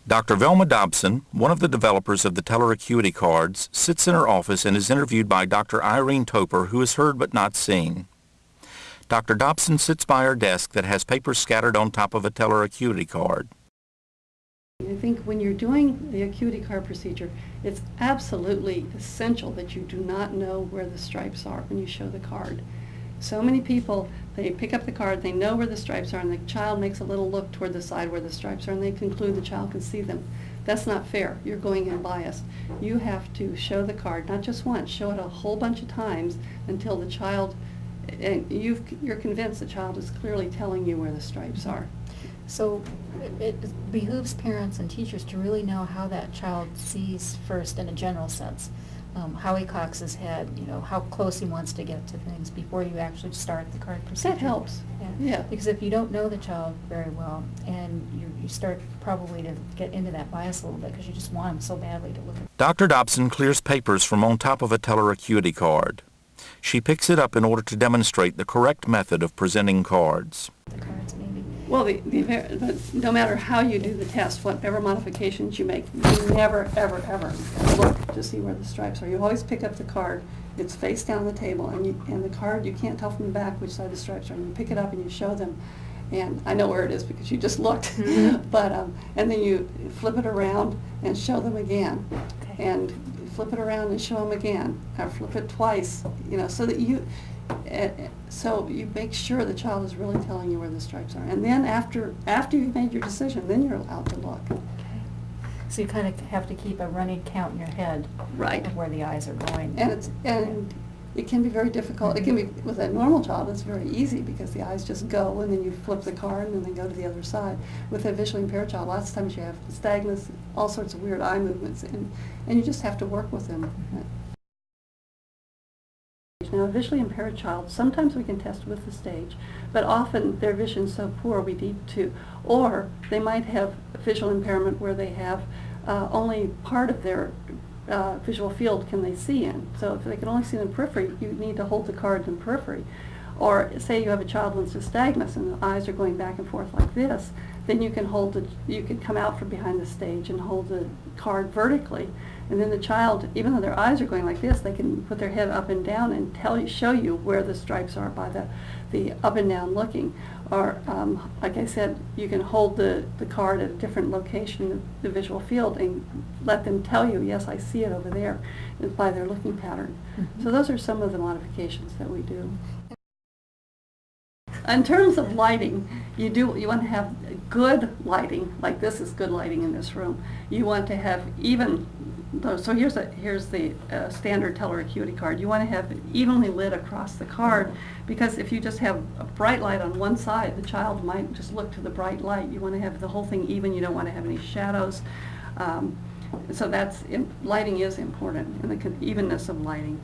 Dr. Velma Dobson, one of the developers of the Teller Acuity cards, sits in her office and is interviewed by Dr. Irene Toper, who is heard but not seen. Dr. Dobson sits by her desk that has papers scattered on top of a Teller Acuity card. I think when you're doing the Acuity card procedure, it's absolutely essential that you do not know where the stripes are when you show the card. So many people, they pick up the card, they know where the stripes are, and the child makes a little look toward the side where the stripes are, and they conclude the child can see them. That's not fair. You're going in biased. You have to show the card, not just once, show it a whole bunch of times until the child, and you're convinced the child is clearly telling you where the stripes are. So it behooves parents and teachers to really know how that child sees first in a general sense. How he cocks his head, how close he wants to get to things before you actually start the card procedure. That helps. Yeah. Because if you don't know the child very well, and you start probably to get into that bias a little bit because you just want him so badly to look at. Dr. Dobson clears papers from on top of a Teller Acuity card. She picks it up in order to demonstrate the correct method of presenting cards. The cards, maybe. Well, but no matter how you do the test, whatever modifications you make, you never, ever, ever look to see where the stripes are. You always pick up the card, it's face down on the table, and the card, you can't tell from the back which side the stripes are. You pick it up and you show them, and I know where it is because you just looked. Mm-hmm. But and then you flip it around and show them again, Okay. and flip it around and show them again, or flip it twice, so that you. So you make sure the child is really telling you where the stripes are. And then after you've made your decision, then you're allowed to look. Okay. So you kind of have to keep a running count in your head Right. of where the eyes are going. And it can be very difficult. It can be, with a normal child, it's very easy because the eyes just go and then you flip the card and then they go to the other side. With a visually impaired child, lots of times you have nystagmus, all sorts of weird eye movements, and you just have to work with them. Now, a visually impaired child, sometimes we can test with the stage, but often their vision's so poor we need to, or they might have visual impairment where they have only part of their visual field can they see in. So if they can only see in the periphery, you need to hold the card in the periphery. Or say you have a child with nystagmus and the eyes are going back and forth like this, then you can you can come out from behind the stage and hold the card vertically. And then the child, even though their eyes are going like this, they can put their head up and down and show you where the stripes are by the up and down looking. Or, like I said, you can hold the card at a different location in the visual field and let them tell you, yes, I see it over there, by their looking pattern. Mm-hmm. So those are some of the modifications that we do. In terms of lighting, you want to have good lighting, like this is good lighting in this room. You want to have even, so here's the standard Teller Acuity card. You want to have it evenly lit across the card, because if you just have a bright light on one side, the child might just look to the bright light. You want to have the whole thing even. You don't want to have any shadows. So lighting is important, and the evenness of lighting.